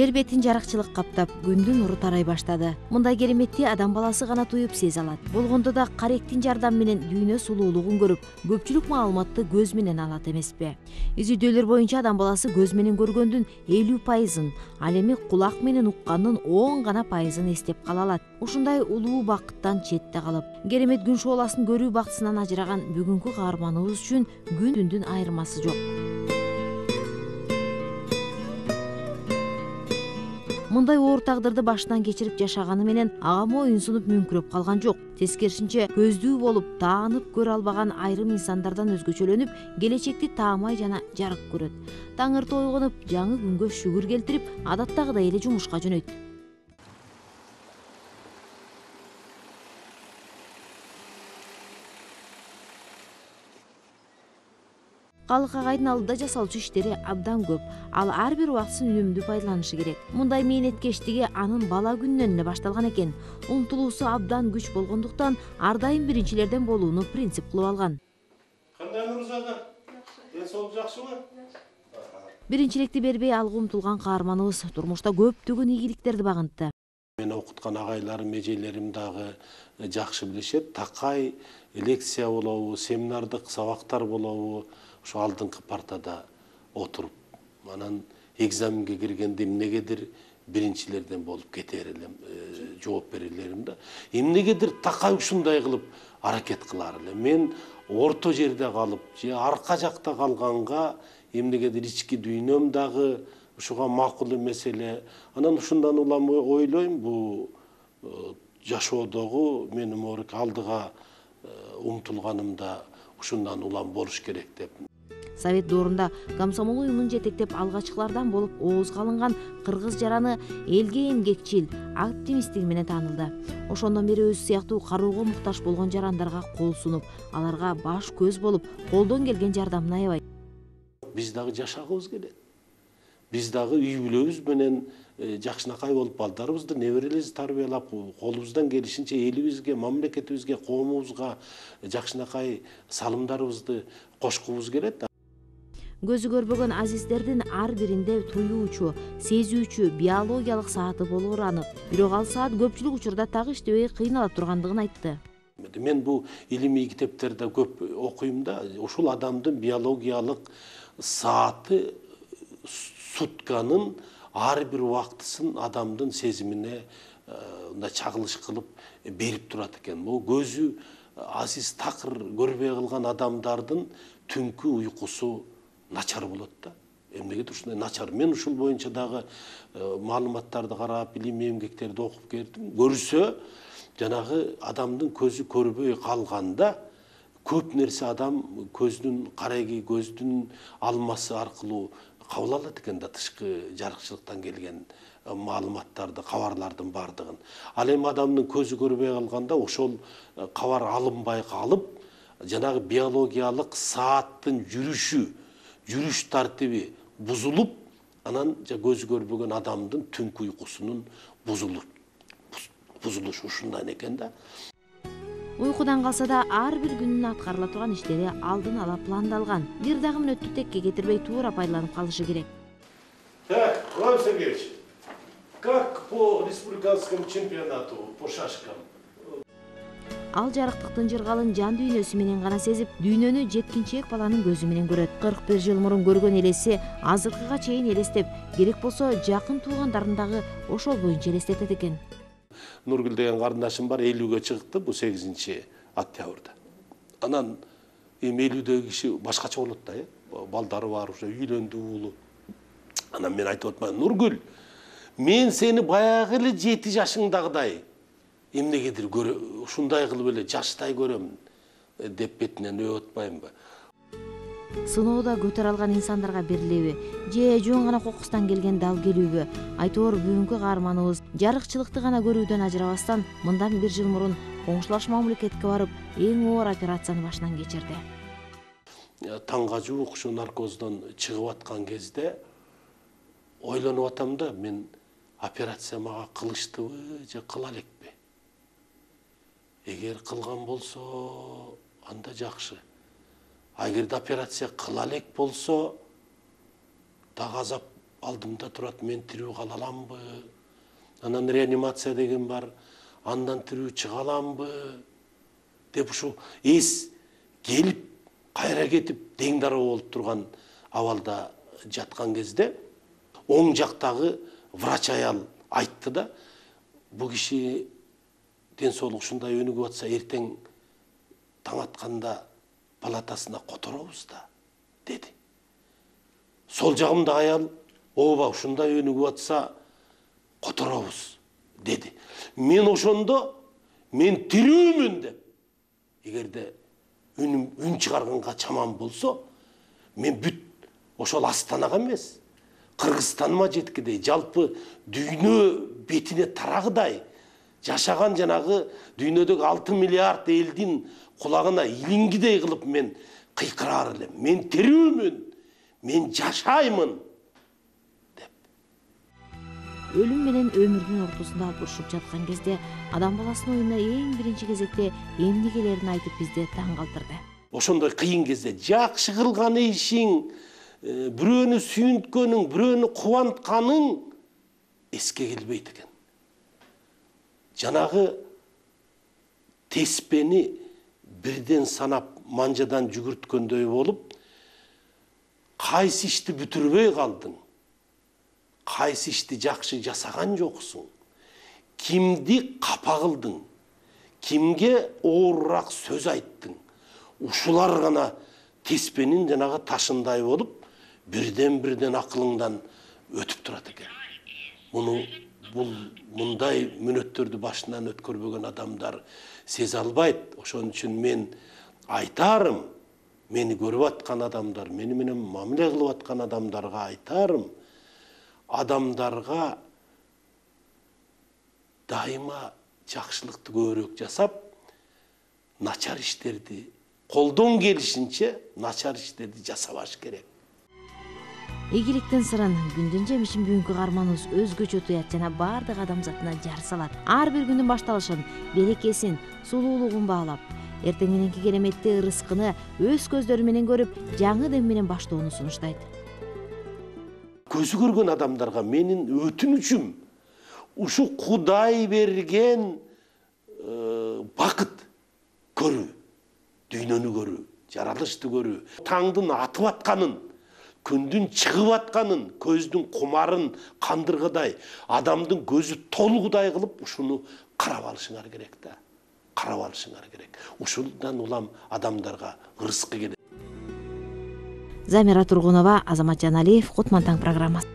Жер бетин жарыкчылык каптап, күндүн нуру тарай баштады. Мындай кереметти адам баласы гана туюп сезе алат. Болгондо да каректин жардамы менен дүйнө сулуулугун көрүп, көпчүлүк маалыматты көз менен алат эмеспи? Изилдөөлөр боюнча адам баласы көз менен көргөндүн 50%, ал эми кулак менен уккандын 10 гана пайызын эстеп кала алат. Ушундай улуу бакыттан четте калып, керемет күн шооласын көрүү бактысынан ажыраган бүгүнкү каарманыбыз үчүн күн түндүн айырмасы жок. Мындай оор тагдырды башынан кечирип жашаганы менен ага моюн сунуп мүңкүрөп калган жок. Тескерисинче, көздүү болуп, таанып көрө албаган айрым инсандардан өзгөчөлөнүп, келечекти таамай жана жарык көрөт. Таң эрте ойгонуп, жаңы күнгө шүгүр келтирип, адаттагыдай эле жумушка жөнөйт. Калык агайдын алдыда жасалчу иштери абдан көп. Ал ар бир убактысын үнөмдүү пайдаланышы керек. Мындай мээнеткечтиги анын бала күнүнөн эле башталган экен. Умтулуусу абдан күч болгондуктан ар дайым биринчилерден болууну принцип кылып алган. Кандай Нурзада? Ден соолук жакшыбы? Биринчиликти бербей алга умтулган каарманыбыз турмушта көптөгөн ийгиликтерди багынтты. Мен окуткан агайларым, эжелерим дагы жакшы билишет. Такай лекция болобу, семинардык сабактар болобу, ошо алдыңкы партада отуруп, анан экзаменге киргенде эмнегедир биринчилерден болуп кетер элем, жооп берер элем да. Эмнегедир такай ушундай кылып аракет кылар элем. Мен орто жерде калып, же арка жакта калганга эмнегедир ички дүйнөм дагы ушуга макул эмес эле. Анан ушундан улам ойлойм, бул жашоодогу менин алдыга умтулганымда ушундан улам болуш керек деп. Совет доорунда комсомол уюмун жетектеп алгачкылардан болуп оозга алынган кыргыз жараны элге эмгекчил, оптимисттиги менен таанылды. Ошондон бери өзү сыяктуу кароого муктаж болгон жарандарга кол сунуп, аларга баш көз болуп, колдон келген жардамын аябайт. Биз дагы жашагыбыз келет. Биз дагы үй бүлөбүз менен жакшынакай болуп, балдарыбызды, неберелерибизди тарбиялап, колубуздан келишинче элибизге, мамлекетибизге, коомубузга жакшынакай салымдарыбызды кошкубуз келет. Көзү көрбөгөн азиздердин ар биринде туюучу, сезүүчү, биологиялык сааты болоору анык. Бирок ал саат көпчүлүк учурда так иштебей кыйнала тургандыгын айтты. Мен бул илимий китептерде көп окуйм да, ушул адамдын биологиялык сааты сутканын ар бир убактысын адамдын сезимине чагылыш кылып берип турат экен. Бул көзү азиз такыр көрбөй калган адамдардын түнкү уйкусу начар болот да. Эмнегедир ушундай начар. Мен ушул боюнча дагы маалыматтарды карап, илимий эмгектерди окуп келдим. Көрсө, жанагы адамдын көзү көрбөй калганда көп нерсе адам көздүн кареги, көздүн алмасы аркылуу кабыл алат экен да, тышкы жарыкчылыктан келген маалыматтарды, кабарлардын бардыгын. Ал эми адамдын көзү көрбөй калганда ошол кабар алынбай калып, жанагы биологиялык сааттын жүрүш тартиби бузулуп, анан көзү көрбөгөн адамдын түнкү уйкусунун бузулушу ушундан экен да. Уйкудан калса да ар бир күнүн аткарыла турган иштери алдын ала пландалган. Бир дагы мүнөттү текке кетирбей туура пайдаланып калышы керек. Так, Владимир Сергеевич, как по республиканскому чемпионату по шашкам? Ал жарыктыктын жыргалын жан дүйнөсү менен гана сезип, дүйнөнү жеткинчек баланын көзү менен көрөт. 41 жыл мурун көргөн элеси азыркыга чейин элестеп, керек болсо жакын туугандарын дагы ошол боюнча элестетет экен. Нургүл деген карындашым бар, 50-ге чыгыпты, бул 8-октябрда. Анан эми 50-деги киши башкача болот да, балдары бар, уже үйлөндү уулу. Анан мен айтып атман, Нургүл, мен сени баягы эле 7 жашыңдагыдай эмнегедир ушундай кылып эле жаштай көрөм деп бетинен өп атпаймбы? Сыноодо көтөрө алган инсандарга берилеби, же жөн гана кокустан келген дал келүүбү? Айтоор бүгүнкү каарманыбыз жарыкчылыкты гана көрүүдөн ажырабастан мындан 1 жыл мурун коңшулаш мамлекетке барып, эң оор операцияны башынан кечирди. Таңга жуук ушу наркоздон чыгып аткан кезде ойлонуп атам да, мен операция мага кылыштыбы же кыла элекпи? Эгер кылган болсо, анда жакшы. Эгерде операция кыла элек болсо, дагы азап алдымда турат, мен тирүү кала аламбы? Анан реанимация деген бар, андан тирүү чыга аламбы? Деп ушу эс келип, кайра кетип, дең дароо болуп турган абалда жаткан кезде оң жактагы врач аял айтты да, бу киши ден соолугу ушундай өнүгүп атса, эртең таң атканда палатасына которобуз да, деди. Сол жагымда аял, ооба ушундай өнүгүп атса которобуз, деди. Мен ошондо, мен тирүүмүн деп, эгерде үн чыгарганга чамам болсо, мен бүт ошол Астанага эмес, Кыргызстаныма жеткидей, жалпы дүйнө бетине тарагыдай жашаган жанагы дүйнөдөгү 6 миллиард элдин кулагына илингидей кылып мен кыйкырар элем. Мен тирүүмүн, мен жашаймын деп. Өлүм менен өмүрдүн ортосунда алышып жаткан кезде адам баласынын оюна эң биринчи кезекте эмнегелерин айтып бизди таң калтырды. Ошондой кыйын кезде жакшы кылган ишиң, бирөөнү сүйүнткөнүң, бирөөнү кубантканың эске келбейт экен. Жанагы теспени бирден санап манжадан жүгүрткөндөй болуп, кайсы ишти бүтүрбөй калдың, кайсы ишти жакшы жасаган жоксуң, кимди капа кылдың, кимге оорураак сөз айттың, ушулар гана теспенин жанагы ташындай болуп, бирден акылыңдан өтүп турат экен. Мындай мүнөттөрдү башынан өткөрбөгөн адамдар сезе албайт. Ошон үчүн мен айтарым, мени көрүп аткан адамдар, мени менен мамиле кылып аткан адамдарга айтарым, адамдарга дайыма жакшылыкты көбүрөөк жасап, начар иштерди, колдон келишинче начар иштерди жасабаш керек. Ийгиликтин сырын күндүн жемишин бүгүнкү каарманыбыз өзгөчө туят жана баардык адамзатына жар салат. Ар бир күндүн башталышын, берекесин, сулуулугун баалап, эртең мененки кереметти ырыскыны өз көздөрү менен көрүп, жаңы дем менен баштоону сунуштайт. Көзү көргөн адамдарга менин өтүнүчүм, ушу Кудай берген бакыт көрүү, дүйнөнү көрүү, жаралышты көрүү, таңдын атып атканын, күндүн чыгып атканын, көздүн кумарын кандыргыдай, адамдын көзү толгудай кылып, ушуну карап алышыңар керек да. Карап алышыңар керек. Ушундан улам адамдарга ырыскы келет. Замира Тургунова, Азамат Жаналиев, Кутман таң программасы.